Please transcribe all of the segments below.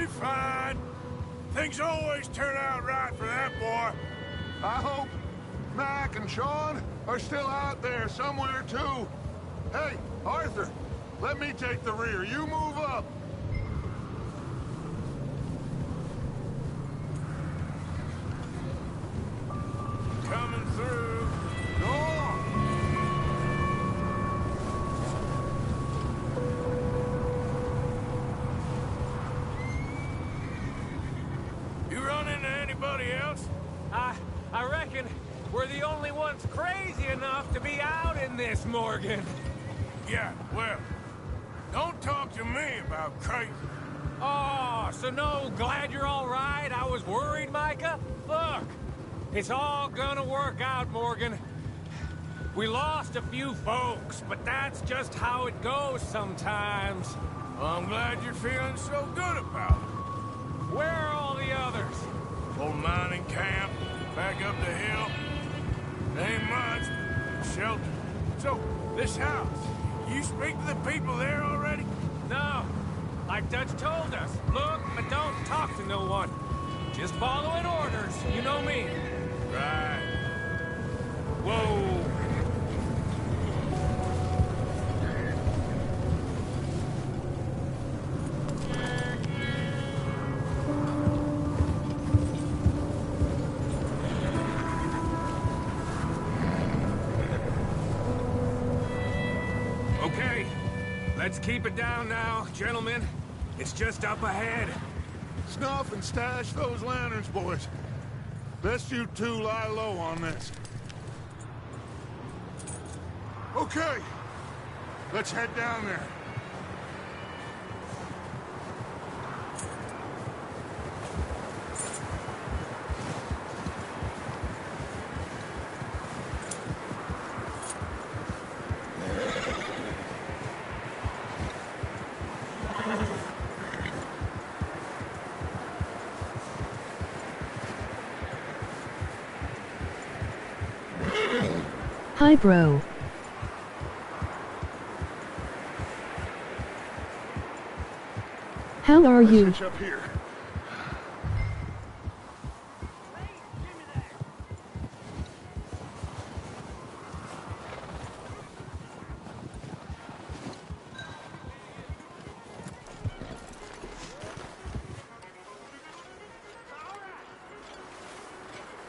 fine. Things always turn out right for that boy. I hope Mac and Sean are still out there somewhere, too. Hey, Arthur, let me take the rear. You move up. Coming through. Go on. You run into anybody else? I reckon we're the only ones crazy enough to be out in this, Morgan. Yeah, well, don't talk to me about crazy. Oh, so no, glad you're all right? I was worried, Micah. Look, it's all gonna work out, Morgan. We lost a few folks, but that's just how it goes sometimes. Well, I'm glad you're feeling so good about it. Where are all the others? Old mining camp, back up the hill. Ain't much, shelter. So, this house, you speak to the people there already? No, like Dutch told us. Look, but don't talk to no one. Just following orders, you know me. Right. Whoa. Okay, let's keep it down now, gentlemen. It's just up ahead. Snuff and stash those lanterns, boys. Best you two lie low on this. Okay, let's head down there. Hi, bro. How are you? Let's hitch up here.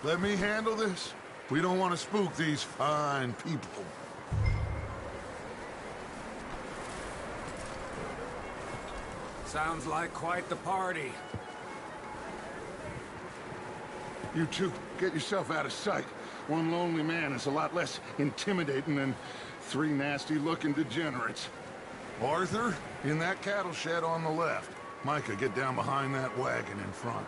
Let me handle this. We don't want to spook these fine people. Sounds like quite the party. You two, get yourself out of sight. One lonely man is a lot less intimidating than three nasty-looking degenerates. Arthur, in that cattle shed on the left. Micah, get down behind that wagon in front.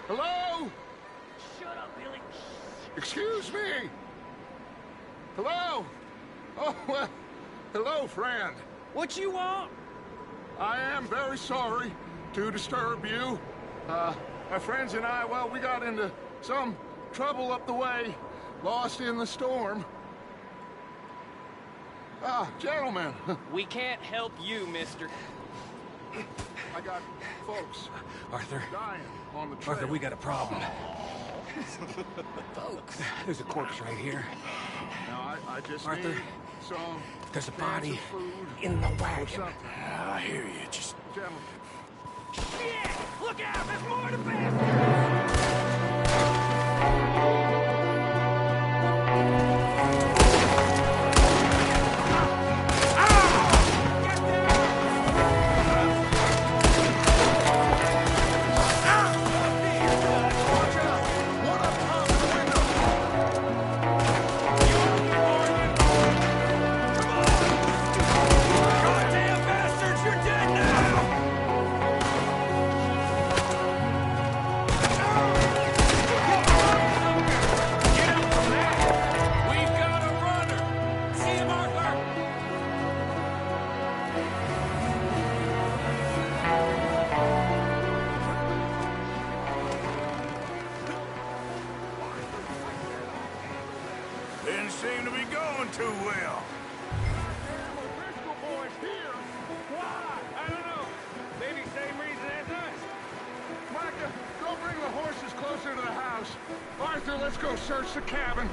Hello? Shut up, Billy. Excuse me? Hello? Oh, well, hello, friend. What you want? I am very sorry to disturb you. My friends and I, well, we got into some trouble up the way, lost in the storm. Gentlemen. We can't help you, mister. I got folks Arthur. dying on the trail. Arthur, we got a problem. Folks. There's a corpse right here. Now, I just Arthur, need some there's a cans body of food in the or wagon. something. I hear you, just... Gentlemen. Shit! Look out! There's more to this! doesn't seem to be going too well. I don't know. Maybe same reason as us. Micah, go bring the horses closer to the house. Arthur, let's go search the cabin.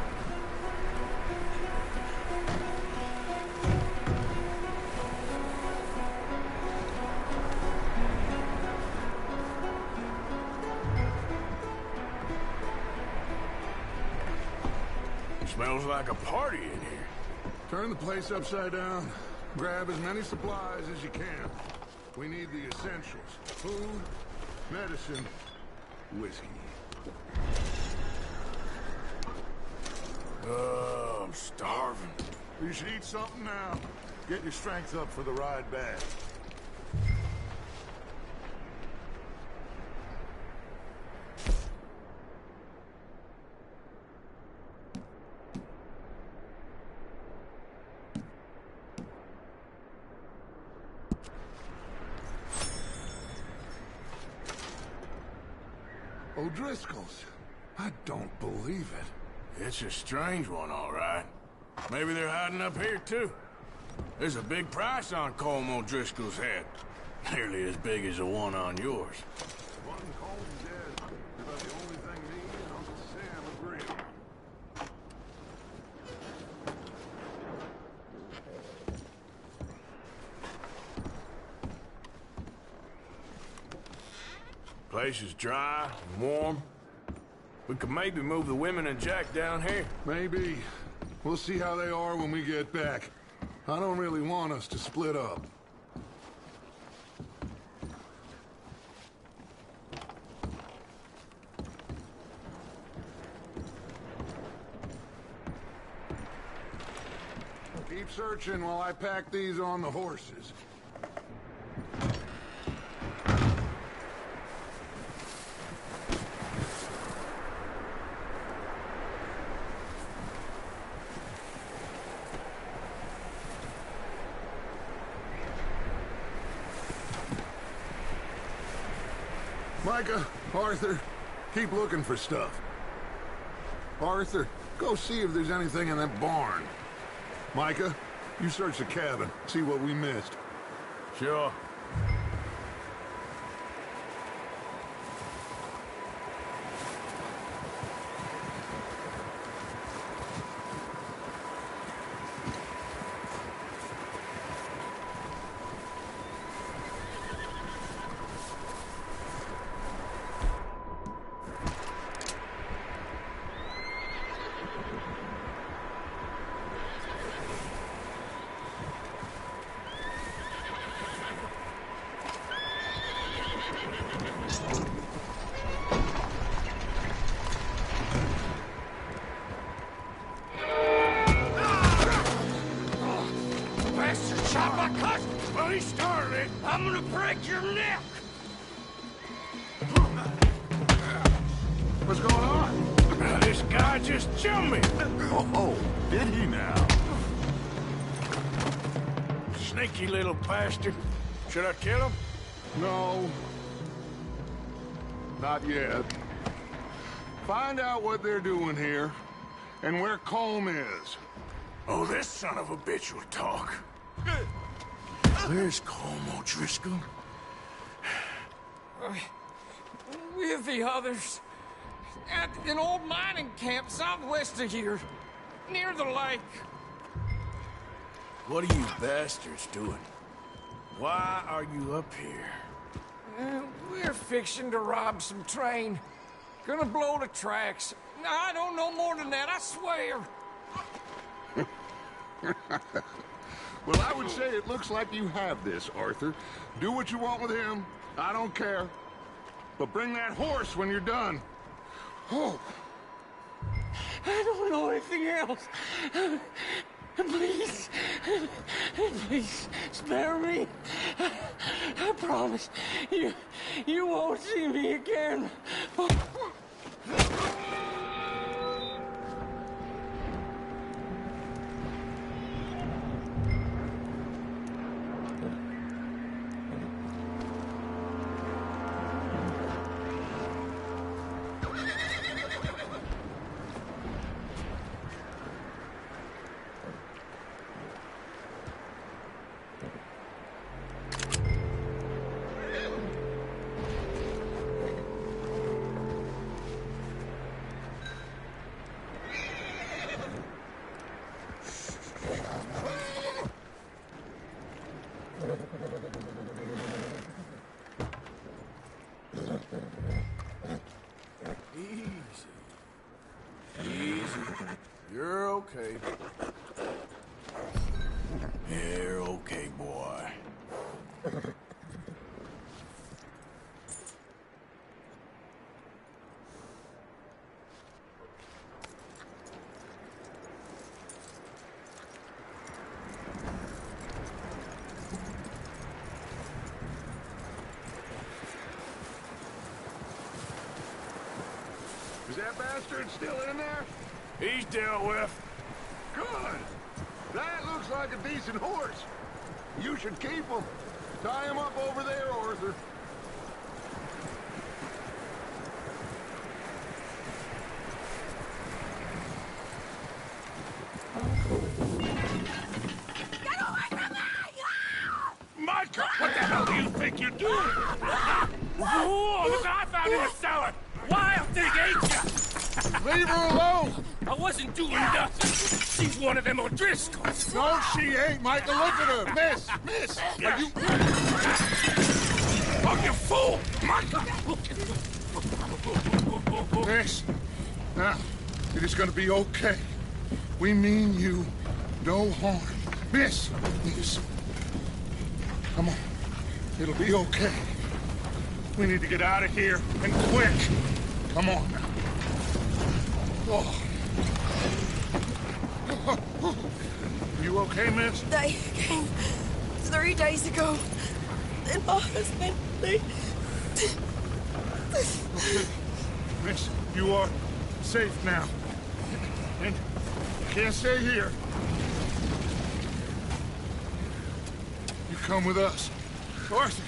Smells like a party in here. Turn the place upside down. Grab as many supplies as you can. We need the essentials. Food, medicine, whiskey. Oh, I'm starving. You should eat something now. Get your strength up for the ride back. O'Driscoll's. I don't believe it. It's a strange one, all right. Maybe they're hiding up here, too. There's a big price on Colm O'Driscoll's head. Nearly as big as the one on yours. One Colm's dead. About the only thing me and Uncle Sam agree on. Place is dry and warm. We could maybe move the women and Jack down here. Maybe. We'll see how they are when we get back. I don't really want us to split up. Keep searching while I pack these on the horses. Micah, Arthur, keep looking for stuff. Arthur, go see if there's anything in that barn. Micah, you search the cabin, see what we missed. Sure. Well, he started it. I'm gonna break your neck! What's going on? Now, this guy just jumped me. Oh, did he now? Sneaky little bastard. Should I kill him? No. Not yet. Find out what they're doing here, and where Colm is. Oh, this son of a bitch will talk. Where's Colm O'Driscoll? With the others. At an old mining camp southwest of here. Near the lake. What are you bastards doing? Why are you up here? We're fixing to rob some train. Gonna blow the tracks. I don't know more than that, I swear. Well, I would say it looks like you have this, Arthur. Do what you want with him. I don't care. But bring that horse when you're done. Oh. I don't know anything else. Please. Please, spare me. I promise. You won't see me again. You're okay. You're okay, boy. Is that bastard still in there? He's dealt with. Good. That looks like a decent horse. You should keep him. Tie him up over there, Arthur. Get away from me! Micah, what the hell do you think you're doing? Whoa, look what I found in the cellar! Wild thing, ain't ya? Leave her alone! I wasn't doing nothing. She's one of them O'Driscolls. No, she ain't, Micah. Look at her. Miss, are you... Oh, you fool! Micah! Miss, now, it is gonna be okay. We mean you no harm. Miss, come on. It'll be okay. We need to get out of here, and quick. Come on now. Oh. You okay, miss? They came 3 days ago. And my husband, they... Miss, you are safe now. And you can't stay here. You come with us. Arthur.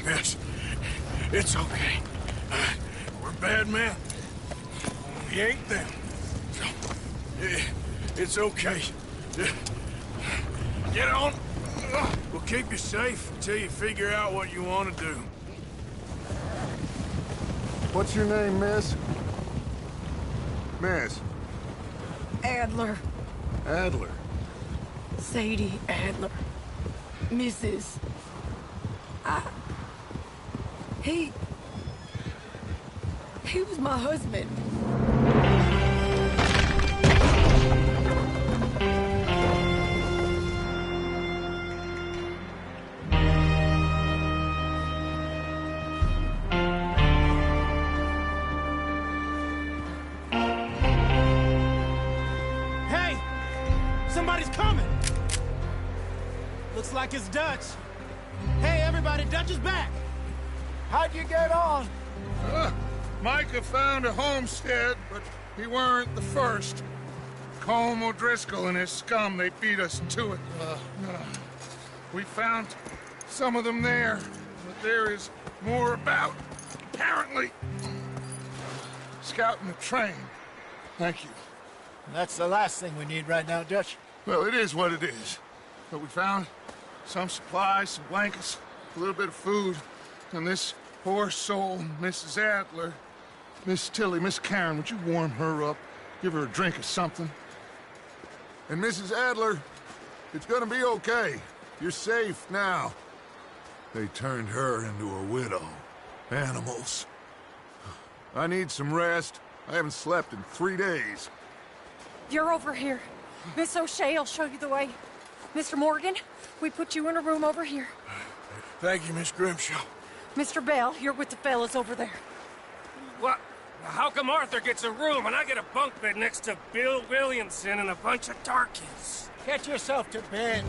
Miss, it's okay. We're bad men. We ain't them. So, it's okay. Get on. We'll keep you safe until you figure out what you want to do. What's your name, miss? Miss. Adler. Adler. Sadie Adler. Mrs. He was my husband. Hey! Somebody's coming! Looks like it's Dutch. Hey, everybody, Dutch is back! How'd you get on? Micah found a homestead, but he weren't the first. Colm O'Driscoll and his scum, they beat us to it. We found some of them there, but there is more about, apparently. Scouting the train. Thank you. That's the last thing we need right now, Dutch. Well, it is what it is. But we found some supplies, some blankets, a little bit of food, and this poor soul, Mrs. Adler, Miss Tilly, Miss Karen, would you warm her up? Give her a drink or something? And Mrs. Adler, it's gonna be okay. You're safe now. They turned her into a widow. Animals. I need some rest. I haven't slept in 3 days. You're over here. Miss O'Shea will show you the way. Mr. Morgan, we put you in a room over here. Thank you, Miss Grimshaw. Mr. Bell, you're with the fellas over there. What? How come Arthur gets a room and I get a bunk bed next to Bill Williamson and a bunch of darkies? Get yourself to bed.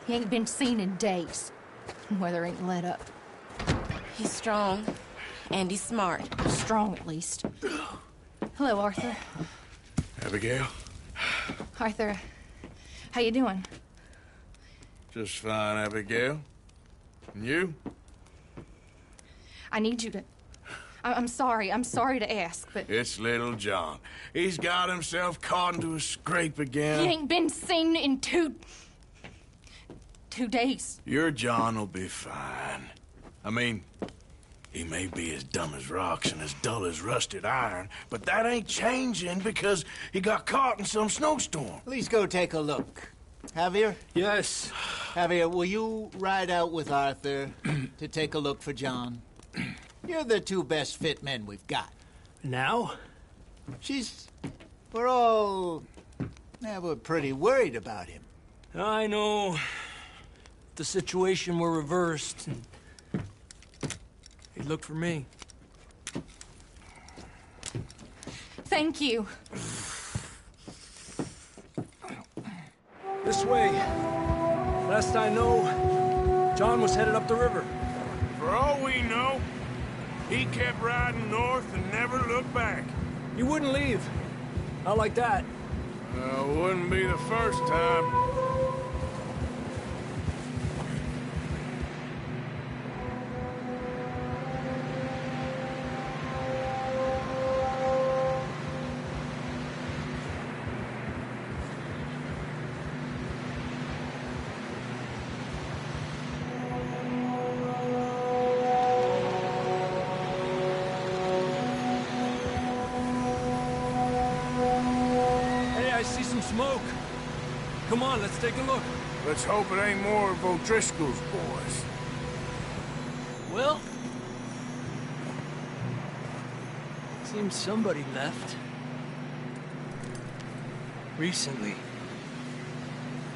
He ain't been seen in days. Weather ain't let up. He's strong, and he's smart. Strong, at least. Hello, Arthur. Abigail? Arthur, how you doing? Just fine, Abigail. And you? I need you to... I'm sorry to ask, but... It's little John. He's got himself caught into a scrape again. He ain't been seen in 2 days. Your John will be fine. I mean, He may be as dumb as rocks and as dull as rusted iron, but that ain't changing because he got caught in some snowstorm. Please go take a look. Javier? Yes. Javier, will you ride out with Arthur to take a look for John? You're the two best fit men we've got. Now? We're all... Yeah, we're pretty worried about him. I know. If the situation were reversed, and he'd look for me. Thank you. This way. Last I know, John was headed up the river. For all we know, he kept riding north and never looked back. He wouldn't leave. Not like that. Wouldn't be the first time. Smoke. Come on, let's take a look. Let's hope it ain't more of O'Driscoll's boys. Well, seems somebody left. Recently.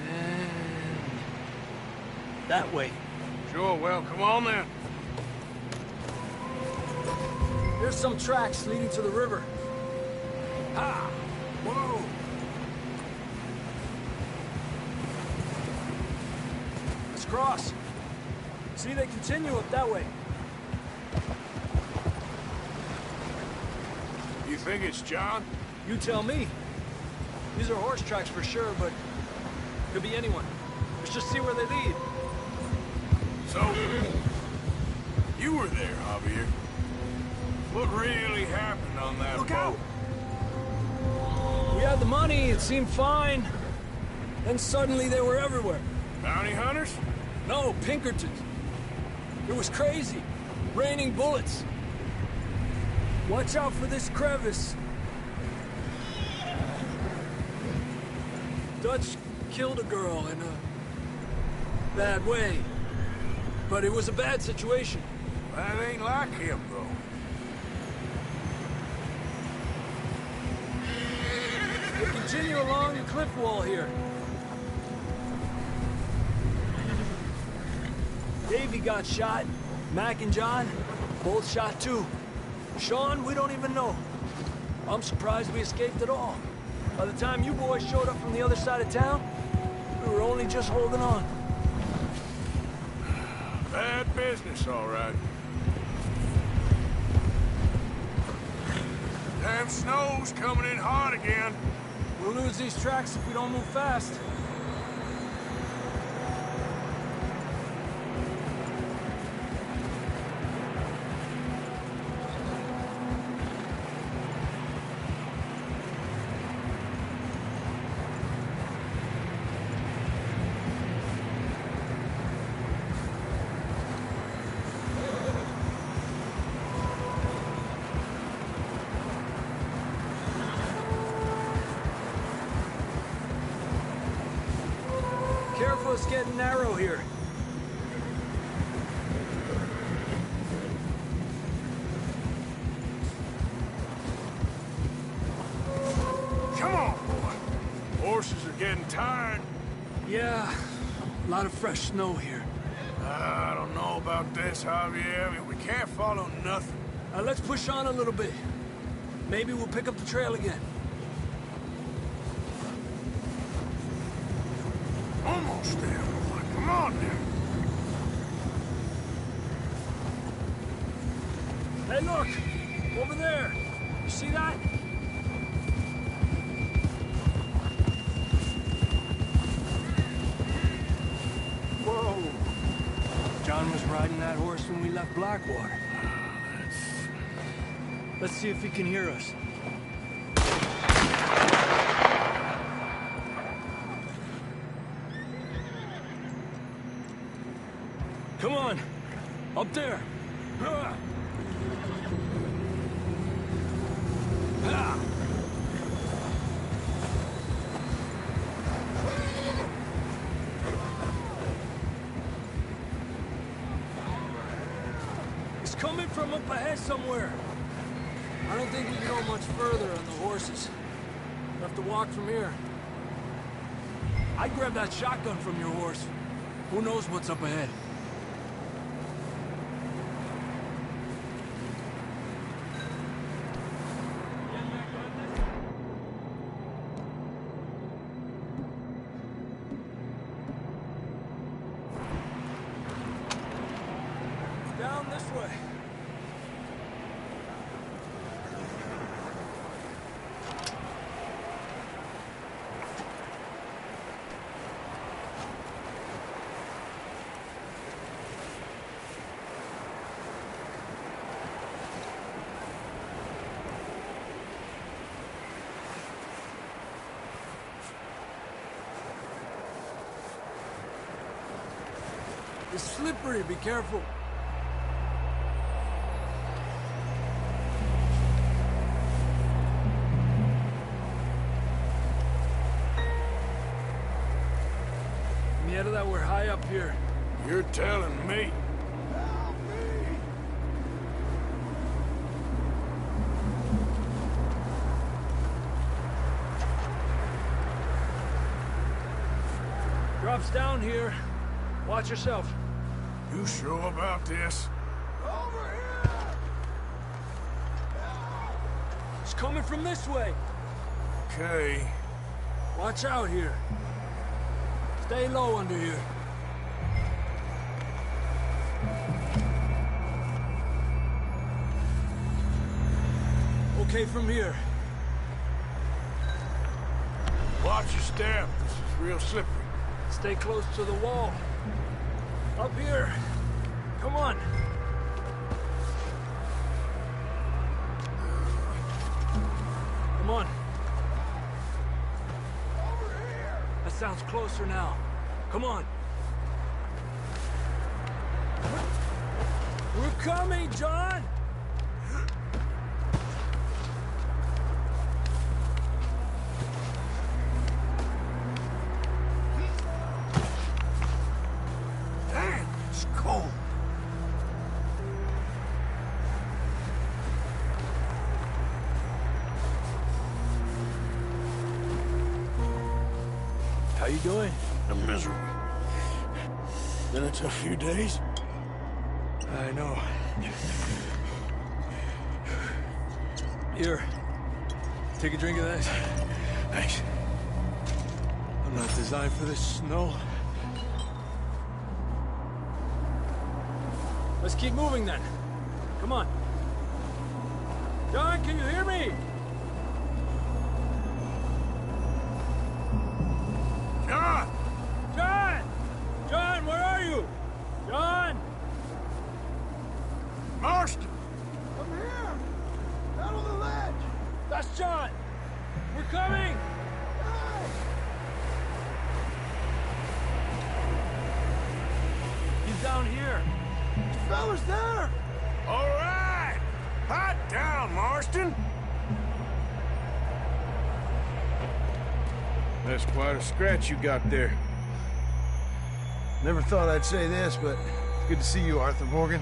And that way. Sure, well, come on then. There's some tracks leading to the river. Ah! Whoa! Cross. See, they continue up that way. You think it's John? You tell me. These are horse tracks for sure, but could be anyone. Let's just see where they lead. So, you were there, Javier. What really happened on that Look boat? out! We had the money, it seemed fine. Then suddenly they were everywhere. Bounty hunters? No, Pinkertons. It was crazy. Raining bullets. Watch out for this crevice. Dutch killed a girl in a bad way. But it was a bad situation. That ain't like him, though. They continue along the cliff wall here. Davey got shot. Mac and John, both shot too. Sean, we don't even know. I'm surprised we escaped at all. By the time you boys showed up from the other side of town, we were only just holding on. Bad business, all right. Damn snow's coming in hard again. We'll lose these tracks if we don't move fast. Careful, it's getting narrow here. Come on, boy. Horses are getting tired. Yeah, a lot of fresh snow here. I don't know about this, Javier. I mean, we can't follow nothing. Let's push on a little bit. Maybe we'll pick up the trail again. Almost there, boy. Come on now. Hey, look! Over there! You see that? Whoa! John was riding that horse when we left Blackwater. Let's see if he can hear us. Come on! Up there! It's coming from up ahead somewhere. I don't think we can go much further on the horses. We'll have to walk from here. I'd grab that shotgun from your horse. Who knows what's up ahead? It's down this way. It's slippery, be careful. Mierda, that we're high up here. You're telling me. Drops down here. Watch yourself. You sure about this? Over here! It's coming from this way. Okay. Watch out here. Stay low under here. Okay from here. Watch your step. This is real slippery. Stay close to the wall. Up here. Come on. Come on. Over here! That sounds closer now. Come on. We're coming, John! Damn, it's cold. How you doing? I'm miserable. Been a tough few days. I know. Here. Take a drink of this. Thanks. I'm not designed for this snow. Let's keep moving then. Come on. John, can you hear me? John! John! John, where are you? John! Marston! I'm here! Out on the ledge! That's John! We're coming! Hey! He's down here. Fellas there! All right! Hot down, Marston! That's quite a scratch you got there. Never thought I'd say this, but it's good to see you, Arthur Morgan.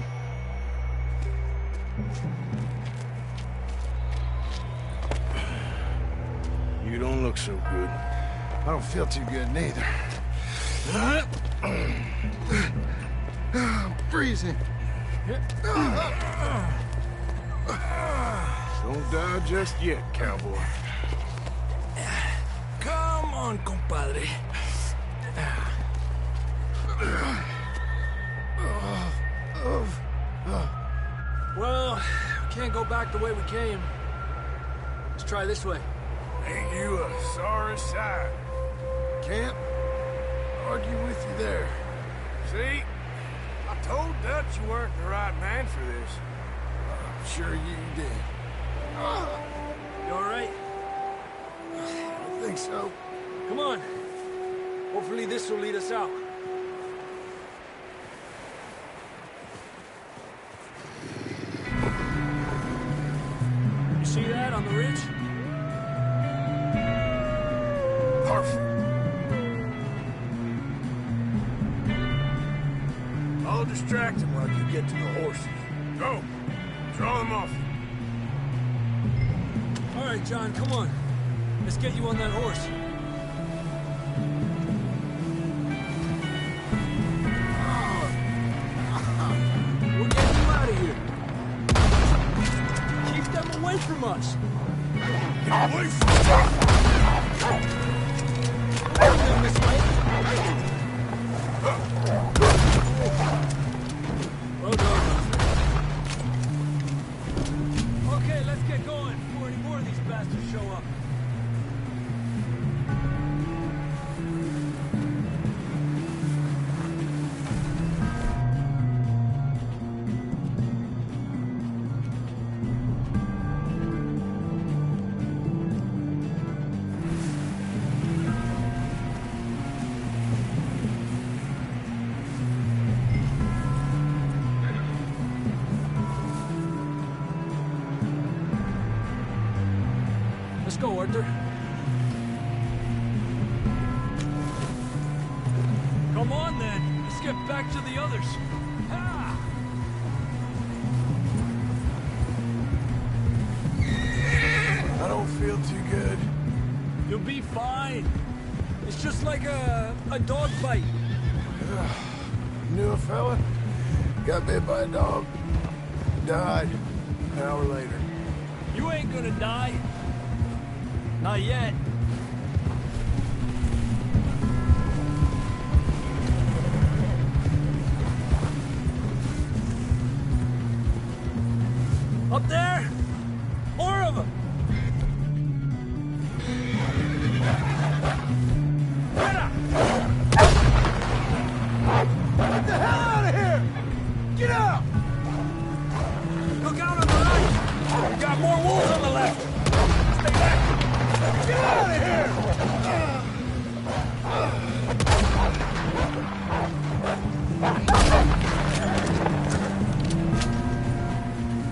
You don't look so good. I don't feel too good, neither. I'm freezing. Don't die just yet, cowboy. Come on, compadre. Well, we can't go back the way we came. Let's try this way. Ain't you a sorry sight? Can't argue with you there. See? I told Dutch you weren't the right man for this. I'm sure you did. You all right? I think so. Come on. Hopefully this will lead us out. See that on the ridge? Perfect. I'll distract him while you get to the horses. Go. Draw them off. All right, John, come on. Let's get you on that horse. We're getting you out of here. Keep them away from us. Get away from Well done. Okay, let's get going before any more of these bastards show up. Let's go, Arthur. Come on, then. Let's get back to the others. Ha! I don't feel too good. You'll be fine. It's just like a dog bite. Knew a fella, got bit by a dog, died an hour later. You ain't gonna die. Not yet. Up there? More of them! Get up! Get the hell out of here! Get out! Look out on the right! We got more wolves on the left! Stay back! Get out of here!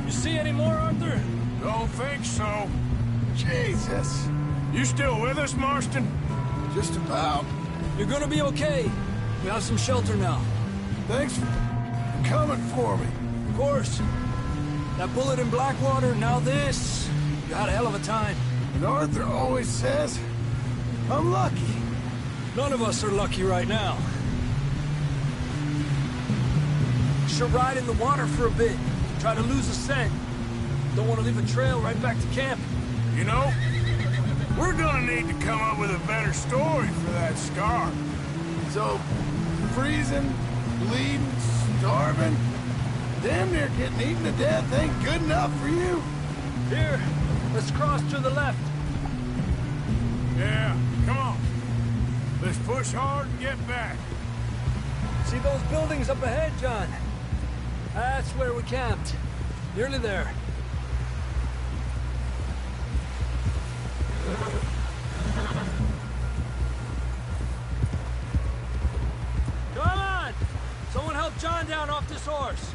You see any more, Arthur? Don't think so. Jesus. You still with us, Marston? Just about. You're gonna be okay. We have some shelter now. Thanks for coming for me. Of course. That bullet in Blackwater, now this. You had a hell of a time. And Arthur always says, I'm lucky. None of us are lucky right now. Should ride in the water for a bit. Try to lose a scent. Don't want to leave a trail right back to camp. You know, we're gonna need to come up with a better story for that scar. So, freezing, bleeding, starving, damn near getting eaten to death ain't good enough for you? Here, let's cross to the left. Yeah, come on. Let's push hard and get back. See those buildings up ahead, John? That's where we camped. Nearly there. Come on! Someone help John down off this horse.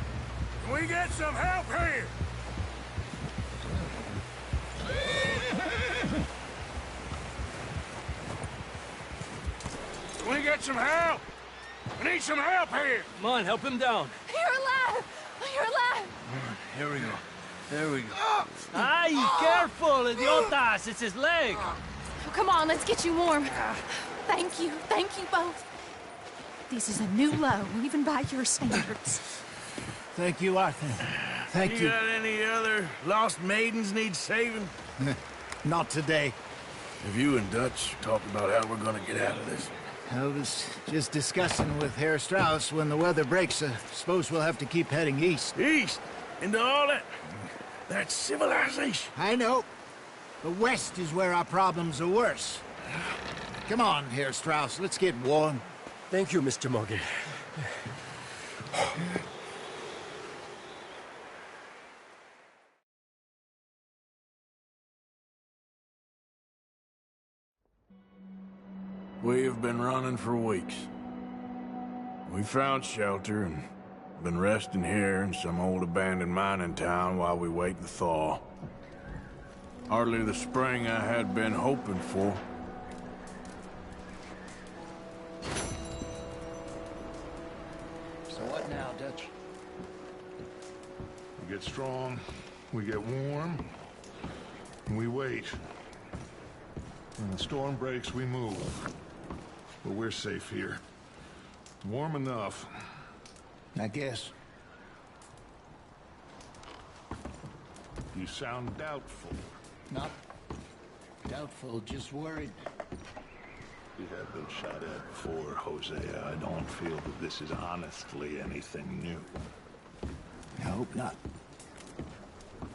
Can we get some help here? Can we get some help? We need some help here. Come on, help him down. You're alive! You're alive! Here we go. There we go. Ay, careful, idiotas! It's his leg. Oh, come on, let's get you warm. Thank you both. This is a new low, even by your standards. Thank you, Arthur. Thank You got any other lost maidens need saving? Not today. Have you and Dutch talked about how we're gonna get out of this? I was just discussing with Herr Strauss when the weather breaks. I suppose we'll have to keep heading east. East? Into all that civilization? I know. But west is where our problems are worse. Come on, Herr Strauss, let's get warm. Thank you, Mr. Morgan. We've been running for weeks. We found shelter and been resting here in some old abandoned mining town while we wait the thaw. Hardly the spring I had been hoping for. So what now, Dutch? We get strong, we get warm, and we wait. When the storm breaks, we move. But we're safe here. Warm enough. I guess. You sound doubtful. Not doubtful, just worried. We have been shot at before, Hosea. I don't feel that this is honestly anything new. I hope not.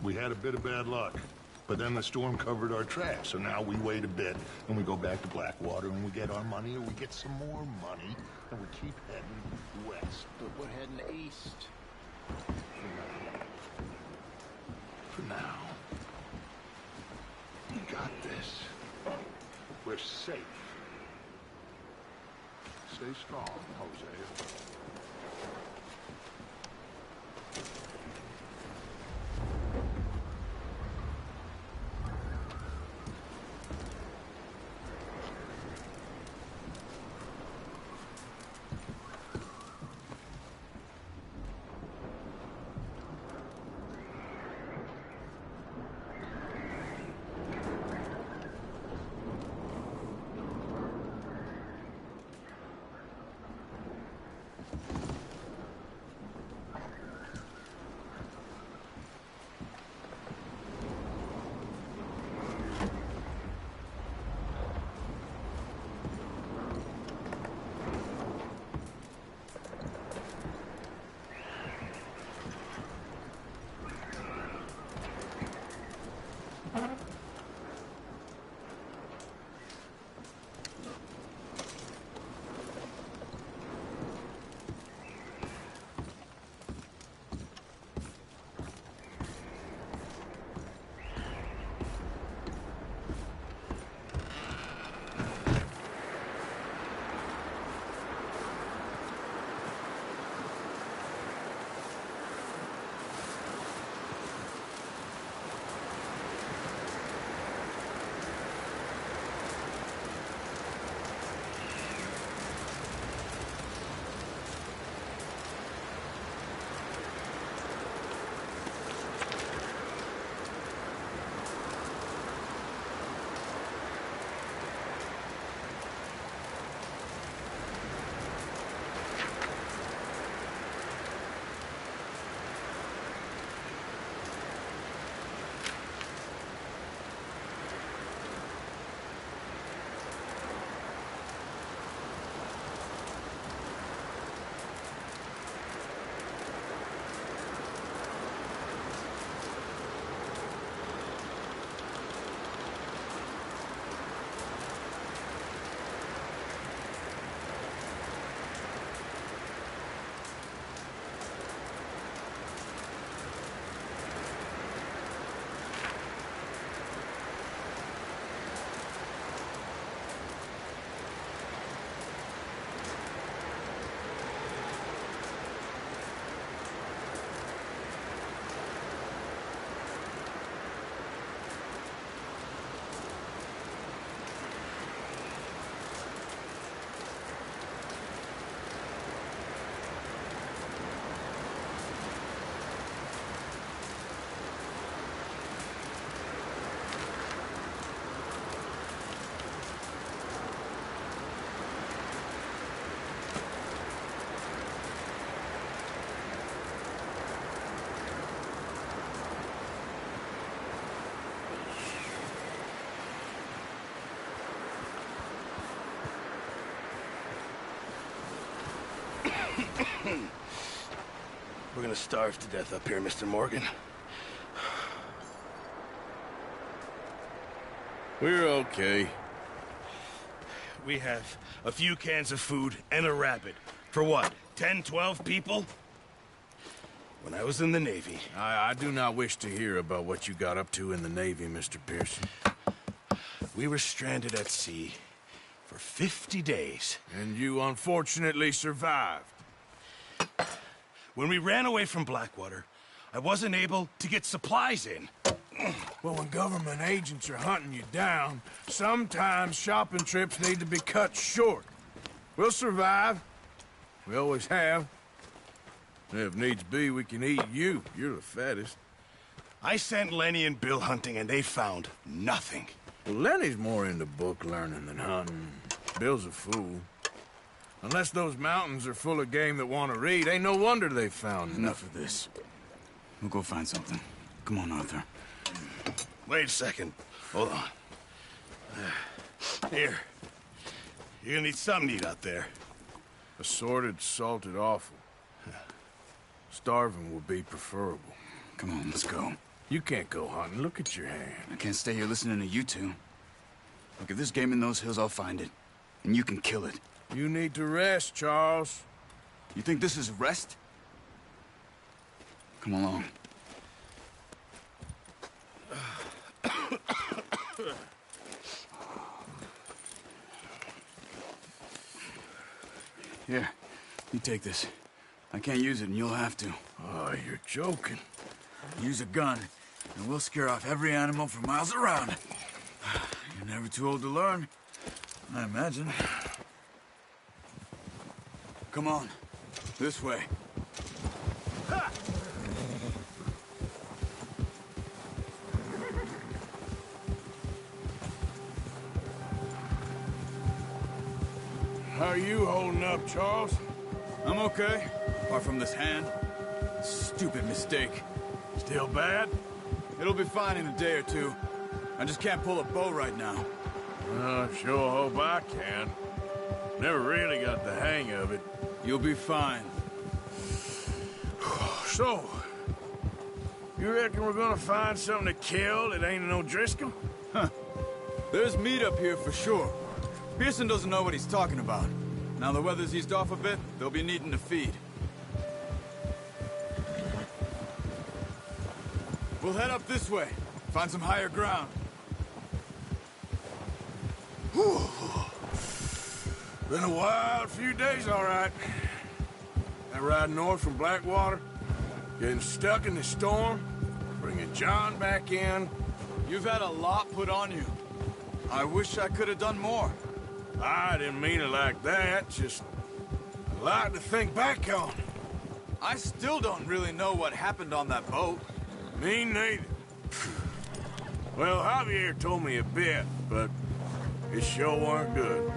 We had a bit of bad luck, but then the storm covered our tracks, so now we wait a bit, and we go back to Blackwater, and we get our money, or we get some more money, and we keep heading west. But we're heading east. For now. We got this. We're safe. Stay strong, Hosea. We're gonna starve to death up here, Mr. Morgan. We're okay. We have a few cans of food and a rabbit. For what, 10, 12 people? When I was in the Navy... I do not wish to hear about what you got up to in the Navy, Mr. Pearson. We were stranded at sea for 50 days. And you unfortunately survived. When we ran away from Blackwater, I wasn't able to get supplies in. Well, when government agents are hunting you down, sometimes shopping trips need to be cut short. We'll survive. We always have. If needs be, we can eat you. You're the fattest. I sent Lenny and Bill hunting, and they found nothing. Well, Lenny's more into book learning than hunting. Bill's a fool. Unless those mountains are full of game that want to read, ain't no wonder they found Enough of this. We'll go find something. Come on, Arthur. Wait a second. Hold on. Here. You're gonna need something to eat out there. Assorted, salted offal. Starving would be preferable. Come on, let's go. You can't go hunting. Look at your hand. I can't stay here listening to you two. Look, if there's game in those hills, I'll find it. And you can kill it. You need to rest, Charles. You think this is rest? Come along. Here, you take this. I can't use it, and you'll have to. Oh, you're joking. Use a gun, and we'll scare off every animal for miles around. You're never too old to learn, I imagine. Come on, this way. How are you holding up, Charles? I'm okay, apart from this hand. Stupid mistake. Still bad? It'll be fine in a day or two. I just can't pull a bow right now. I sure hope I can. Never really got the hang of it. You'll be fine. So, you reckon we're gonna find something to kill that ain't no Driscoll? Huh. There's meat up here for sure. Pearson doesn't know what he's talking about. Now the weather's eased off a bit, they'll be needing to feed. We'll head up this way. Find some higher ground. Whew. Been a wild few days, all right. That ride north from Blackwater, getting stuck in the storm, bringing John back in. You've had a lot put on you. I wish I could have done more. I didn't mean it like that, just a lot to think back on. I still don't really know what happened on that boat. Me neither. Well, Javier told me a bit, but it sure weren't good.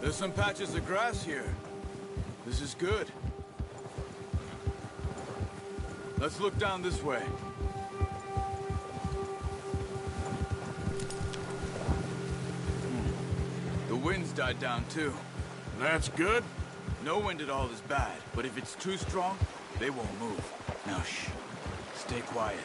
There's some patches of grass here. This is good. Let's look down this way. The wind's died down too. That's good? No wind at all is bad, but if it's too strong, they won't move. Now shh. Stay quiet.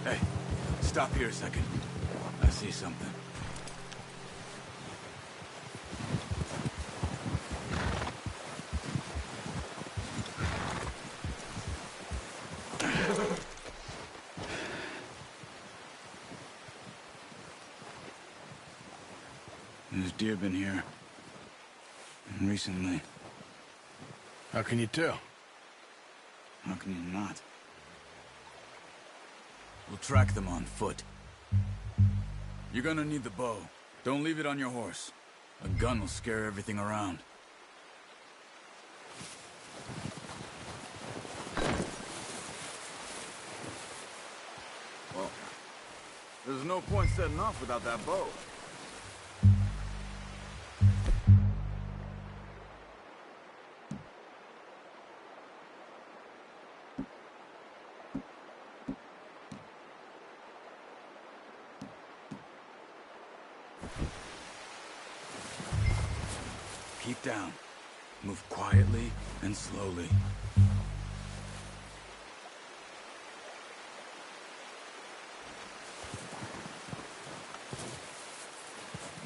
Hey, stop here a second. I see something. There's deer been here. Recently. How can you tell? How can you not? We'll track them on foot. You're gonna need the bow. Don't leave it on your horse. A gun will scare everything around. There's no point setting off without that bow. Keep down. Move quietly and slowly.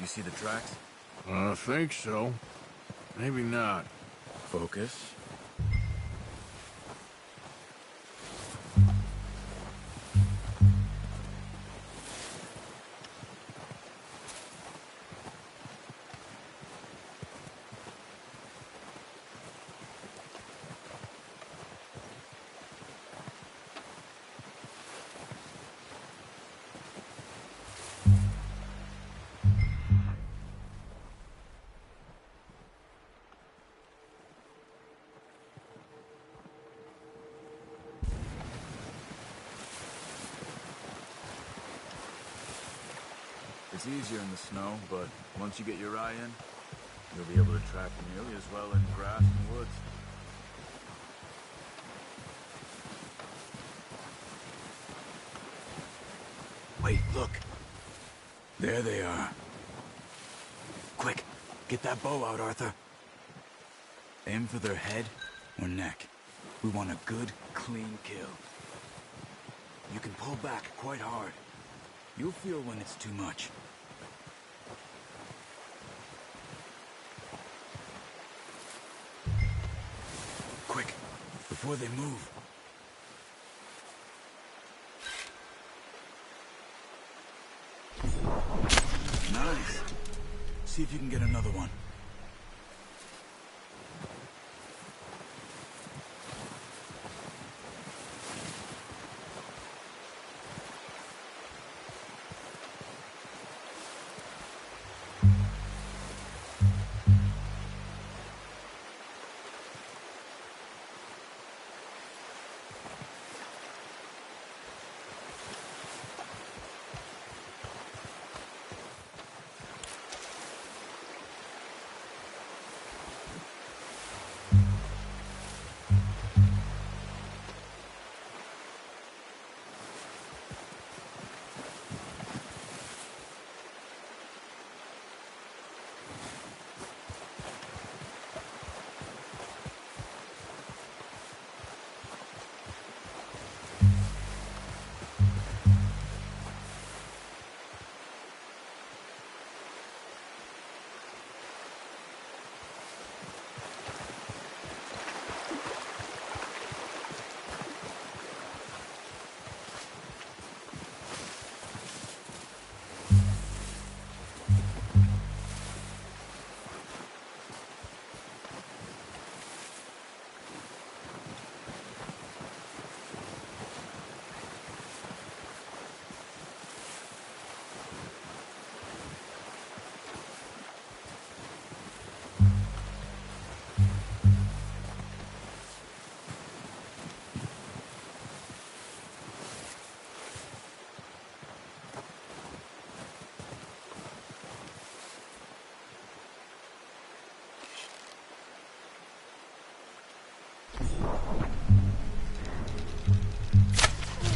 You see the tracks? I think so. Maybe not. Focus. It's easier in the snow, but once you get your eye in, you'll be able to track nearly as well in grass and woods. Wait, look. There they are. Quick, get that bow out, Arthur. Aim for their head or neck. We want a good, clean kill. You can pull back quite hard. You'll feel when it's too much. Quick, before they move. Nice. See if you can get another one.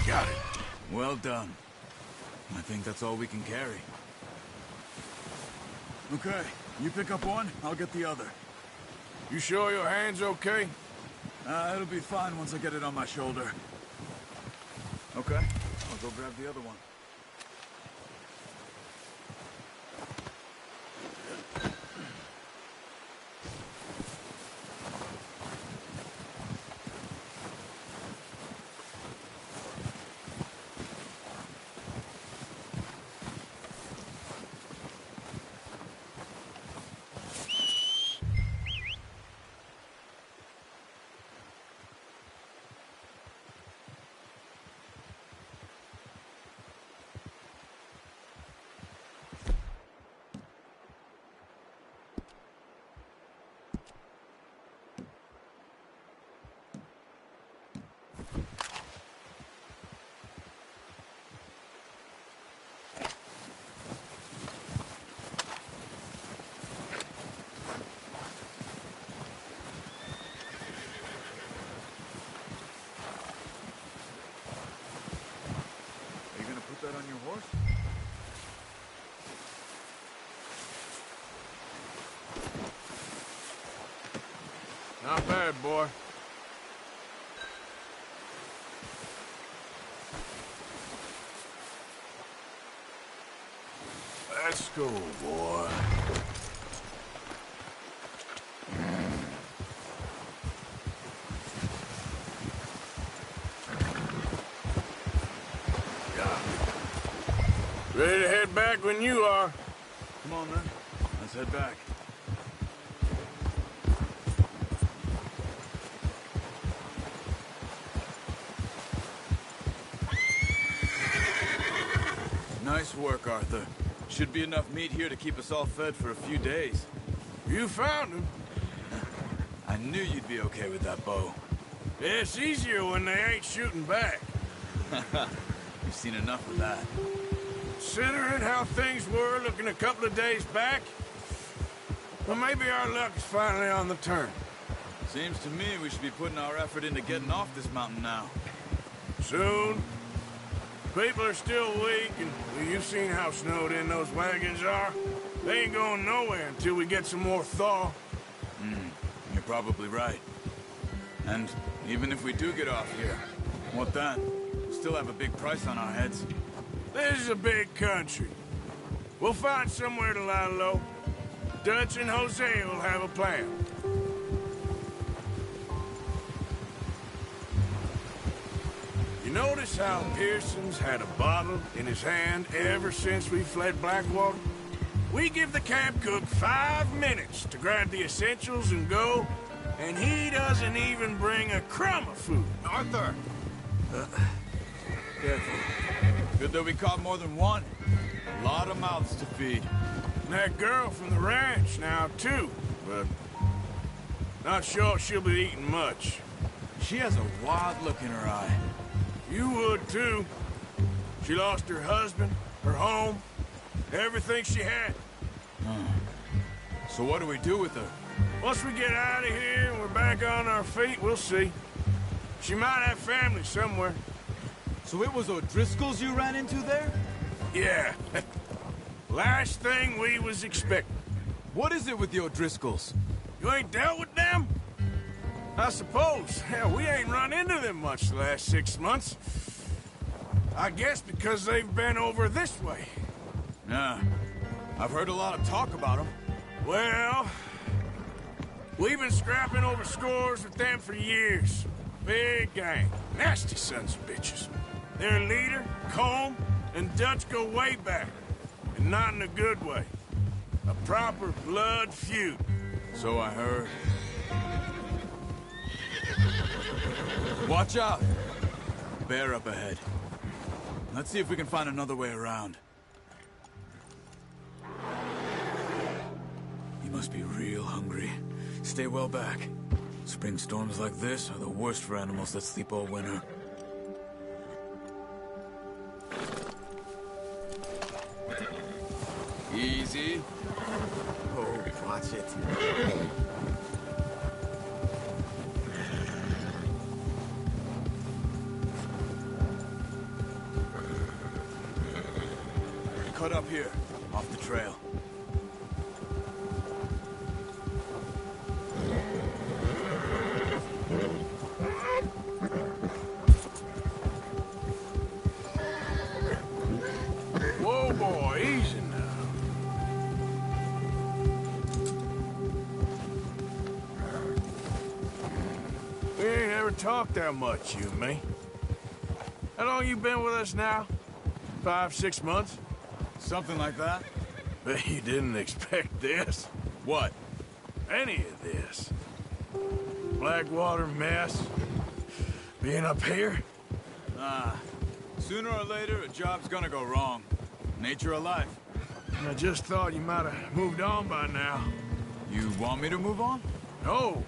Got it. Well done. I think that's all we can carry. Okay, you pick up one, I'll get the other. You sure your hand's okay? It'll be fine once I get it on my shoulder. Okay, I'll go grab the other one. course. Not bad, boy. Let's go, boy. Ready to head back when you are. Come on, then. Let's head back. Nice work, Arthur. Should be enough meat here to keep us all fed for a few days. You found him. I knew you'd be okay with that bow. It's easier when they ain't shooting back. You've seen enough of that. Considering how things were looking a couple of days back, well, maybe our luck is finally on the turn. Seems to me we should be putting our effort into getting off this mountain now. Soon. People are still weak, and well, you've seen how snowed in those wagons are. They ain't going nowhere until we get some more thaw. You're probably right. And even if we do get off here, what then? Still have a big price on our heads. This is a big country. We'll find somewhere to lie low. Dutch and Jose will have a plan. You notice how Pearson's had a bottle in his hand ever since we fled Blackwater? We give the camp cook 5 minutes to grab the essentials and go, and he doesn't even bring a crumb of food. Arthur! Careful. Good that we caught more than one. A lot of mouths to feed. And that girl from the ranch now, too, but not sure she'll be eating much. She has a wild look in her eye. You would, too. She lost her husband, her home, everything she had. So what do we do with her? Once we get out of here and we're back on our feet, we'll see. She might have family somewhere. So it was O'Driscoll's you ran into there? Yeah. Last thing we was expecting. What is it with the O'Driscolls? You ain't dealt with them? I suppose. Hell, we ain't run into them much the last 6 months. I guess because they've been over this way. Yeah. I've heard a lot of talk about them. Well, we've been scrapping over scores with them for years. Big gang. Nasty sons of bitches. Their leader, Combe, and Dutch go way back. And not in a good way. A proper blood feud. So I heard. Watch out! Bear up ahead. Let's see if we can find another way around. You must be real hungry. Stay well back. Spring storms like this are the worst for animals that sleep all winter. Easy. Oh, watch it. Cut up here, off the trail. Whoa, boy, easy now. We ain't ever talked that much, you and me. How long you been with us now? 5, 6 months? Something like that? Bet you didn't expect this. What? Any of this. Blackwater mess. Being up here. Ah. Sooner or later, a job's gonna go wrong. Nature of life. I just thought you might have moved on by now. You want me to move on? No.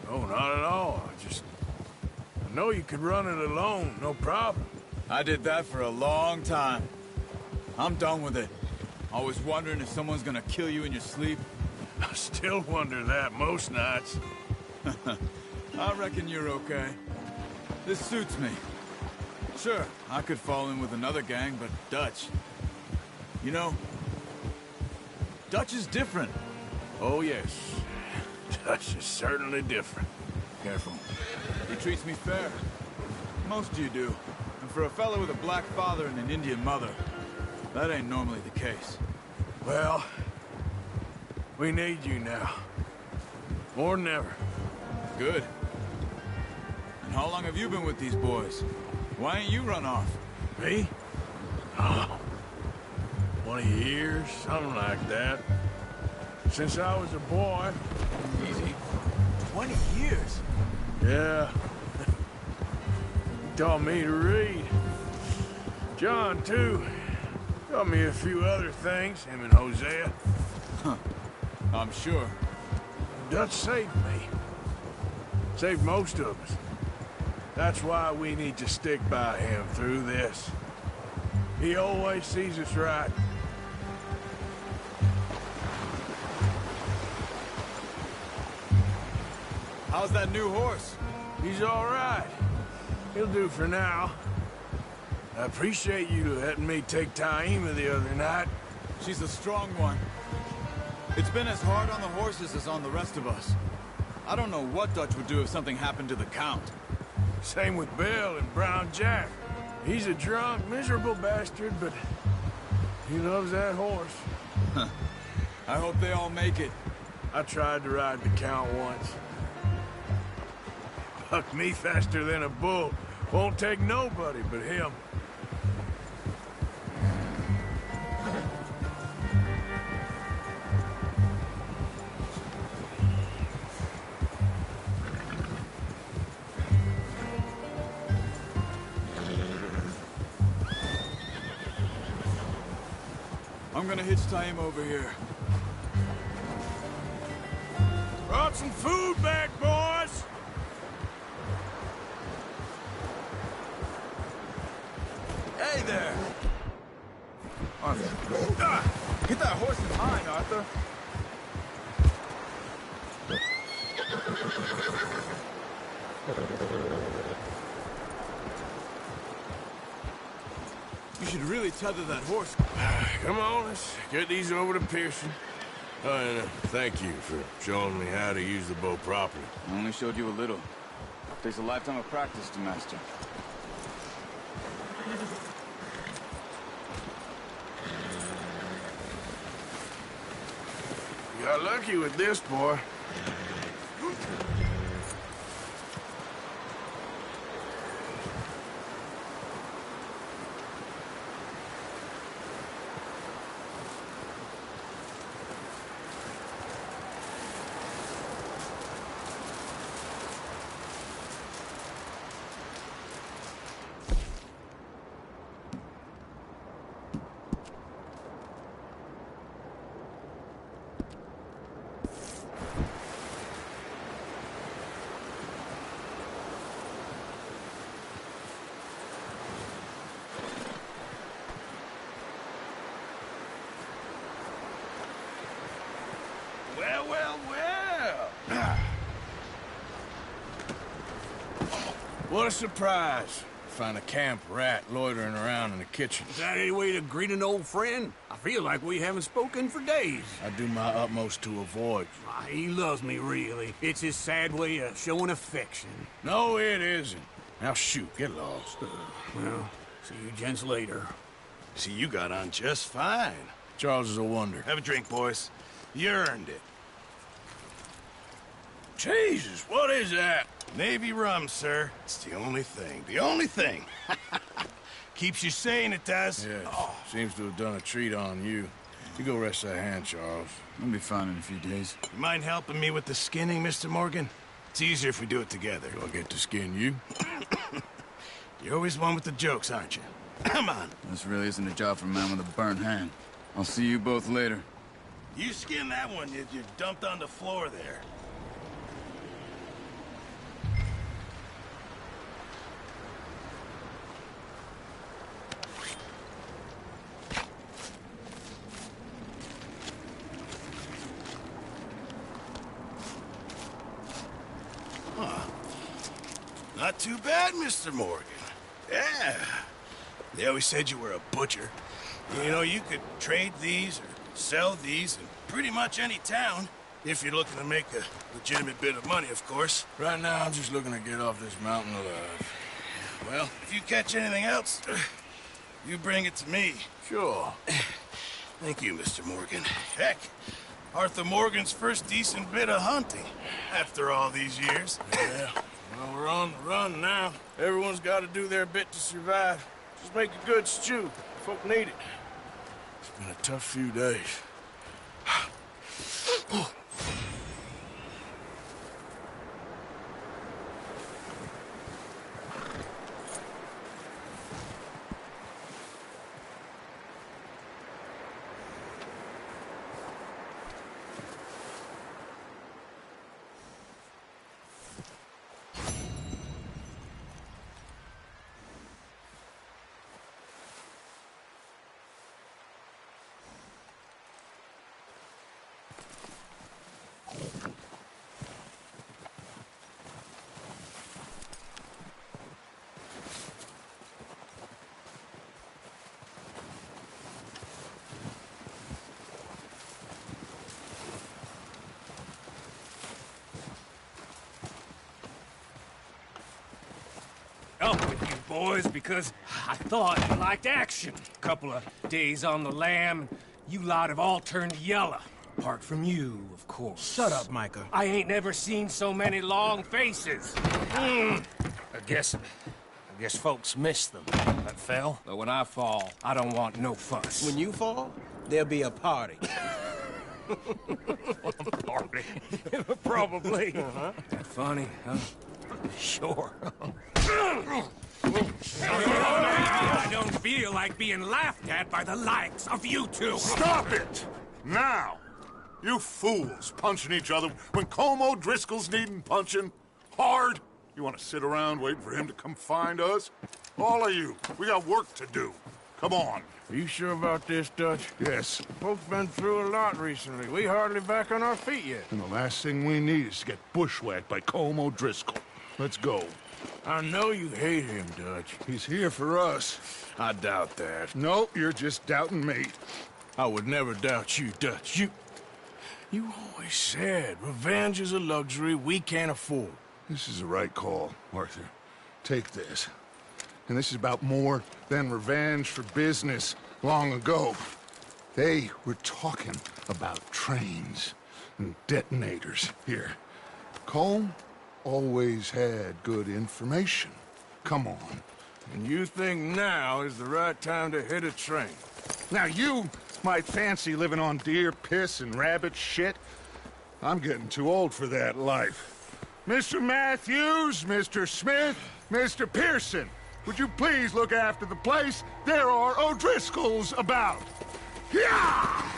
No, not at all. I know you could run it alone, no problem. I did that for a long time. I'm done with it. Always wondering if someone's gonna kill you in your sleep. I still wonder that most nights. I reckon you're okay. This suits me. Sure, I could fall in with another gang, but Dutch, You know, Dutch is different. Oh, yes. Dutch is certainly different. Careful. He treats me fair. Most of you do. And for a fellow with a black father and an Indian mother, that ain't normally the case. Well, we need you now. More than ever. Good. And how long have you been with these boys? Why ain't you run off? Me? Oh, 20 years, something like that. Since I was a boy. Easy. 20 years? Yeah. He taught me to read. John, too. Taught me a few other things, him and Hosea. Huh. I'm sure. Dutch saved me. Saved most of us. That's why we need to stick by him through this. He always sees us right. How's that new horse? He's all right. He'll do for now. I appreciate you letting me take Taima the other night. She's a strong one. It's been as hard on the horses as on the rest of us. I don't know what Dutch would do if something happened to the Count. Same with Bill and Brown Jack. He's a drunk, miserable bastard, but he loves that horse. Huh. I hope they all make it. I tried to ride the Count once. Bucked me faster than a bull. Won't take nobody but him. I'm gonna hitch Taima over here. Brought some food back, boys! Hey there! Arthur. Get that horse in line, Arthur. You should really tether that horse. Come on, let's get these over to Pearson. Oh, and thank you for showing me how to use the bow properly. I only showed you a little. Takes a lifetime of practice to master. You got lucky with this, boy. Well. What a surprise. Find a camp rat loitering around in the kitchen. Is that any way to greet an old friend? I feel like we haven't spoken for days. I do my utmost to avoid you. He loves me, really. It's his sad way of showing affection. No, it isn't. Now shoot, get lost. Well, see you gents later. See, you got on just fine. Charles is a wonder. Have a drink, boys. You earned it. Jesus, what is that? Navy rum, sir. It's the only thing. The only thing. Keeps you sane, it does. Yes. Oh. Seems to have done a treat on you. You go rest that hand, Charles. I'll be fine in a few days. You mind helping me with the skinning, Mr. Morgan? It's easier if we do it together. Do I get to skin you? You're always one with the jokes, aren't you? Come on. This really isn't a job for a man with a burnt hand. I'll see you both later. You skin that one you dumped on the floor there. Not too bad, Mr. Morgan. Yeah. They always said you were a butcher. You know, you could trade these or sell these in pretty much any town, if you're looking to make a legitimate bit of money, of course. Right now, I'm just looking to get off this mountain alive. Well, if you catch anything else, you bring it to me. Sure. Thank you, Mr. Morgan. Heck, Arthur Morgan's first decent bit of hunting after all these years. Yeah, well, we're on the run now. Everyone's got to do their bit to survive. Just make a good stew. Folk need it. It's been a tough few days. Up with you boys because I thought you liked action. Couple of days on the lam, you lot have all turned yellow. Apart from you, of course. Shut up, Micah. I ain't never seen so many long faces. I guess folks miss them. That fell. But when I fall, I don't want no fuss. When you fall, there'll be a party. Party? Probably. Funny, huh? Sure. I don't feel like being laughed at by the likes of you two. Stop it! Now! You fools punching each other when Colm O'Driscoll's needing punching. Hard! You want to sit around waiting for him to come find us? All of you, we got work to do. Come on. Are you sure about this, Dutch? Yes. Folks been through a lot recently. We hardly back on our feet yet. And the last thing we need is to get bushwhacked by Colm O'Driscoll. Let's go. I know you hate him, Dutch. He's here for us. I doubt that. No, you're just doubting me. I would never doubt you, Dutch. You always said revenge is a luxury we can't afford. This is the right call, Arthur. Take this. And this is about more than revenge for business long ago. They were talking about trains and detonators here. Colm always had good information. Come on. And you think now is the right time to hit a train? Now you might fancy living on deer piss and rabbit shit. I'm getting too old for that life. Mr. Matthews, Mr. Smith, Mr. Pearson, would you please look after the place? There are O'Driscolls about. Yeah!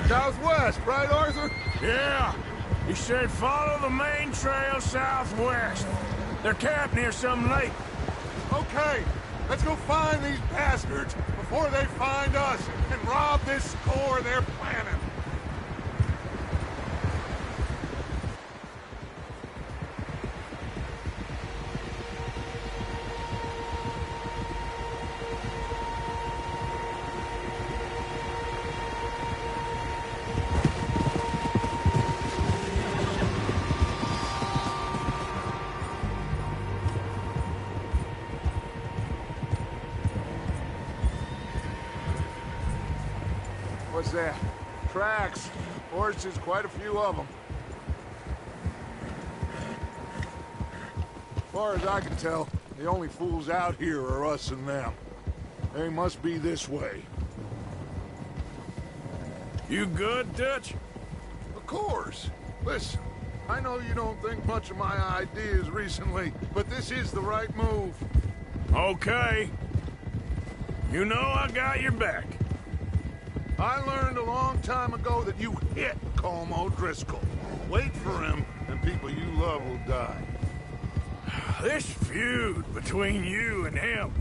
Southwest, right, Arthur? Yeah. He said follow the main trail southwest. They're camped near some lake. Okay, let's go find these bastards before they find us and rob this store they're planning. What's that? Tracks. Horses, quite a few of them. As far as I can tell, the only fools out here are us and them. They must be this way. You good, Dutch? Of course. Listen, I know you don't think much of my ideas recently, but this is the right move. Okay. You know I got your back. I learned a long time ago that you hit Colm O'Driscoll. Wait for him, and people you love will die. This feud between you and him